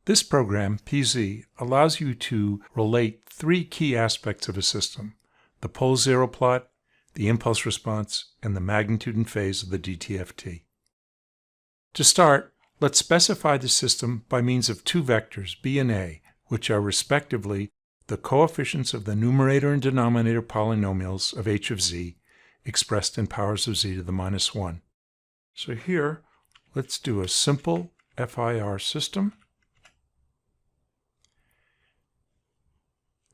This program, PZ, allows you to relate three key aspects of a system: the pole zero plot, the impulse response, and the magnitude and phase of the DTFT. To start, let's specify the system by means of two vectors, b and a, which are respectively the coefficients of the numerator and denominator polynomials of h of z, expressed in powers of z to the minus 1. So here, let's do a simple FIR system.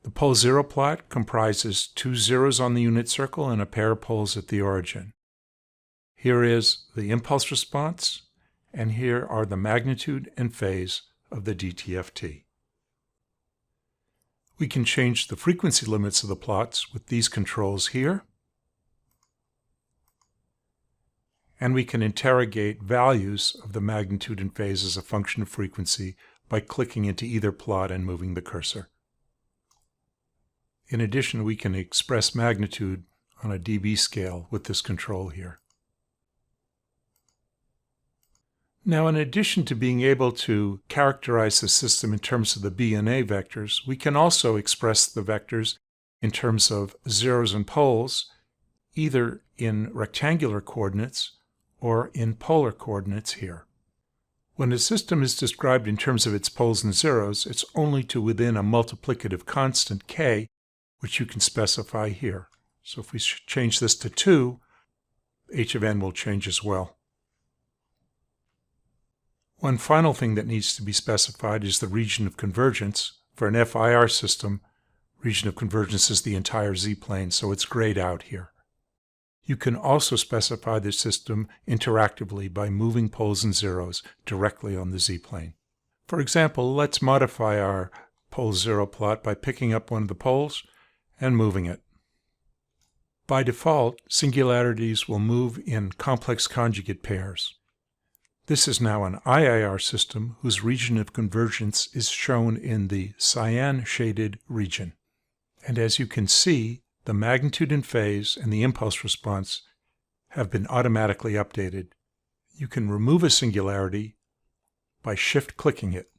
The pole zero plot comprises two zeros on the unit circle and a pair of poles at the origin. Here is the impulse response, and here are the magnitude and phase of the DTFT. We can change the frequency limits of the plots with these controls here, and we can interrogate values of the magnitude and phase as a function of frequency by clicking into either plot and moving the cursor. In addition, we can express magnitude on a dB scale with this control here. Now, in addition to being able to characterize the system in terms of the b and a vectors, we can also express the vectors in terms of zeros and poles, either in rectangular coordinates or in polar coordinates here. When a system is described in terms of its poles and zeros, it's only to within a multiplicative constant k, which you can specify here. So if we change this to 2, h of n will change as well. One final thing that needs to be specified is the region of convergence. For an FIR system, region of convergence is the entire z-plane, so it's grayed out here. You can also specify the system interactively by moving poles and zeros directly on the z-plane. For example, let's modify our pole zero plot by picking up one of the poles and moving it. By default, singularities will move in complex conjugate pairs. This is now an IIR system whose region of convergence is shown in the cyan shaded region. And as you can see, the magnitude and phase and the impulse response have been automatically updated. You can remove a singularity by shift-clicking it.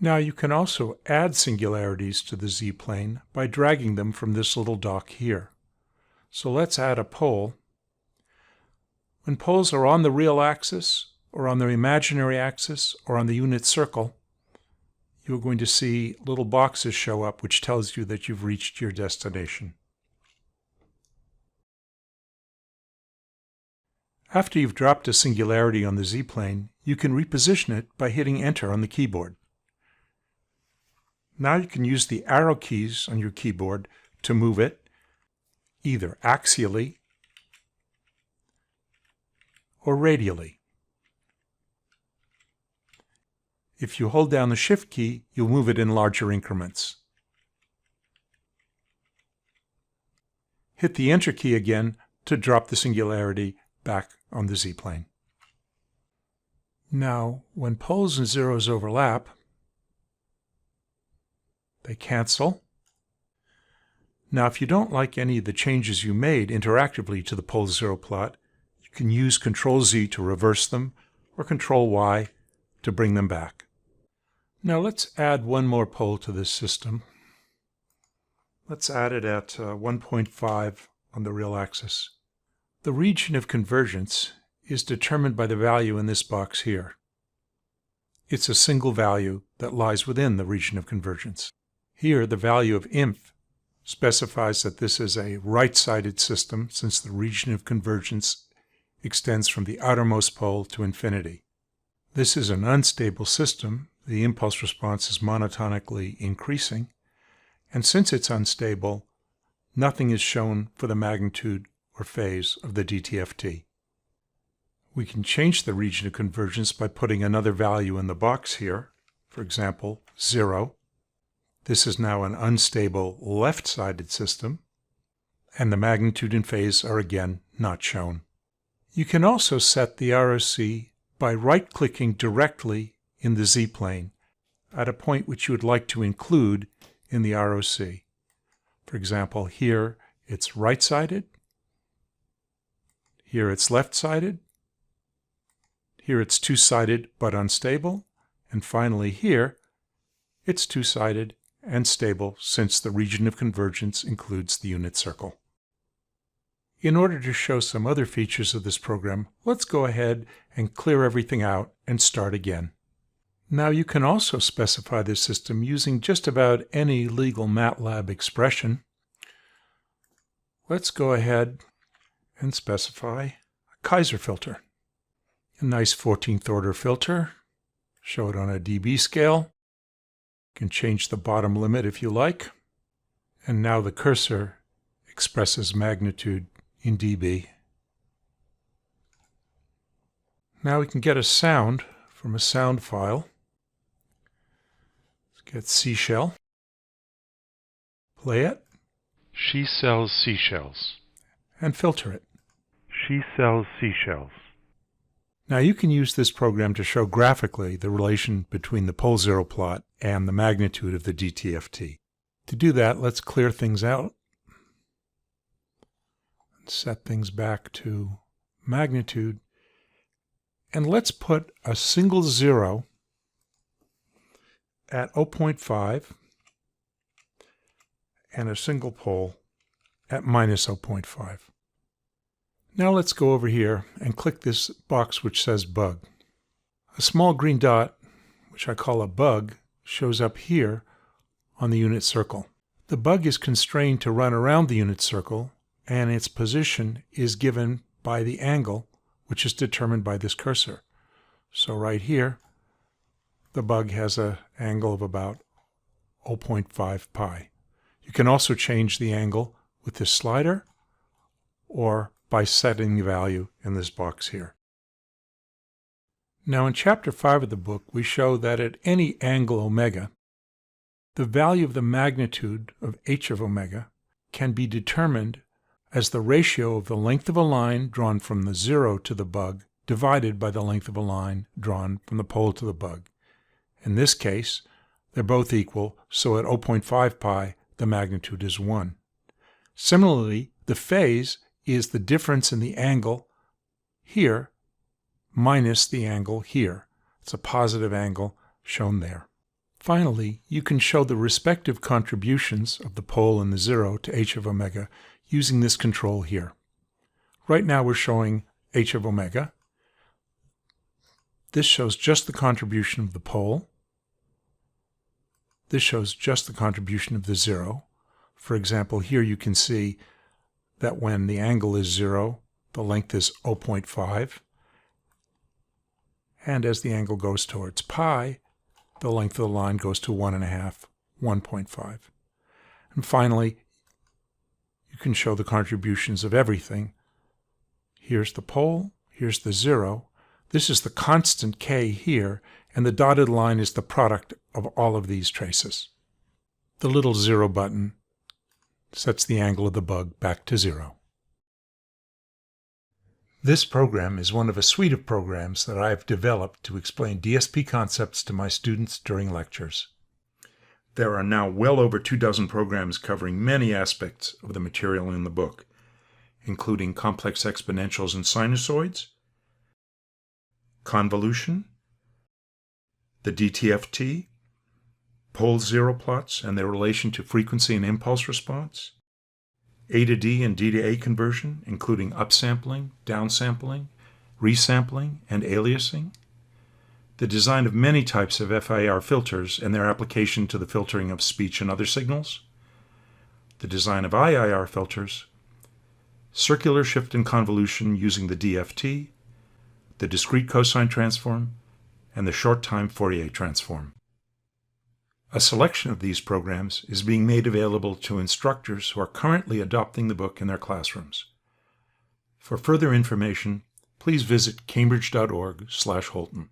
Now you can also add singularities to the z-plane by dragging them from this little dock here. So let's add a pole. When poles are on the real axis, or on the imaginary axis, or on the unit circle, you're going to see little boxes show up which tells you that you've reached your destination. After you've dropped a singularity on the z-plane, you can reposition it by hitting Enter on the keyboard. Now you can use the arrow keys on your keyboard to move it either axially or radially. If you hold down the Shift key, you'll move it in larger increments. Hit the Enter key again to drop the singularity back on the z-plane. Now, when poles and zeros overlap, they cancel. Now, if you don't like any of the changes you made interactively to the pole zero plot, you can use Control-Z to reverse them, or Control-Y to bring them back. Now let's add one more pole to this system. Let's add it at 1.5 on the real axis. The region of convergence is determined by the value in this box here. It's a single value that lies within the region of convergence. Here, the value of inf specifies that this is a right-sided system, since the region of convergence extends from the outermost pole to infinity. This is an unstable system. The impulse response is monotonically increasing, and since it's unstable, nothing is shown for the magnitude or phase of the DTFT. We can change the region of convergence by putting another value in the box here, for example, 0. This is now an unstable left-sided system, and the magnitude and phase are again not shown. You can also set the ROC by right-clicking directly in the z-plane at a point which you would like to include in the ROC. For example, here it's right-sided, here it's left-sided, here it's two-sided but unstable, And finally here, it's two-sided and stable since the region of convergence includes the unit circle. In order to show some other features of this program, let's go ahead and clear everything out and start again. Now you can also specify this system using just about any legal MATLAB expression. Let's go ahead and specify a Kaiser filter. A nice 14th order filter. Show it on a dB scale. You can change the bottom limit if you like. And now the cursor expresses magnitude in dB. Now we can get a sound from a sound file. Let's get seashell. Play it. She sells seashells. And filter it. She sells seashells. Now you can use this program to show graphically the relation between the pole zero plot and the magnitude of the DTFT. To do that, let's clear things out. Set things back to magnitude. And let's put a single zero at 0.5 and a single pole at minus 0.5. Now let's go over here and click this box which says bug. A small green dot, which I call a bug, shows up here on the unit circle. The bug is constrained to run around the unit circle, and its position is given by the angle, which is determined by this cursor. So right here, the bug has an angle of about 0.5 pi. You can also change the angle with this slider or by setting the value in this box here. Now in Chapter 5 of the book, we show that at any angle omega, the value of the magnitude of h of omega can be determined as the ratio of the length of a line drawn from the zero to the bug divided by the length of a line drawn from the pole to the bug. In this case, they're both equal, so at 0.5 pi, the magnitude is 1. Similarly, the phase is the difference in the angle here minus the angle here. It's a positive angle shown there. Finally, you can show the respective contributions of the pole and the zero to h of omega using this control here. Right now we're showing h of omega. This shows just the contribution of the pole. This shows just the contribution of the zero. For example, here you can see that when the angle is 0, the length is 0.5. And as the angle goes towards pi, the length of the line goes to 1.5, 1.5. And finally, you can show the contributions of everything. Here's the pole, here's the zero. This is the constant k here, and the dotted line is the product of all of these traces. The little 0 button sets the angle of the bug back to 0. This program is one of a suite of programs that I have developed to explain DSP concepts to my students during lectures. There are now well over 24 programs covering many aspects of the material in the book, including complex exponentials and sinusoids, convolution, the DTFT, pole zero plots and their relation to frequency and impulse response, A to D and D to A conversion, including upsampling, downsampling, resampling, and aliasing, the design of many types of FIR filters and their application to the filtering of speech and other signals, the design of IIR filters, circular shift and convolution using the DFT, the discrete cosine transform, and the short-time Fourier transform. A selection of these programs is being made available to instructors who are currently adopting the book in their classrooms. For further information, please visit cambridge.org/Holton.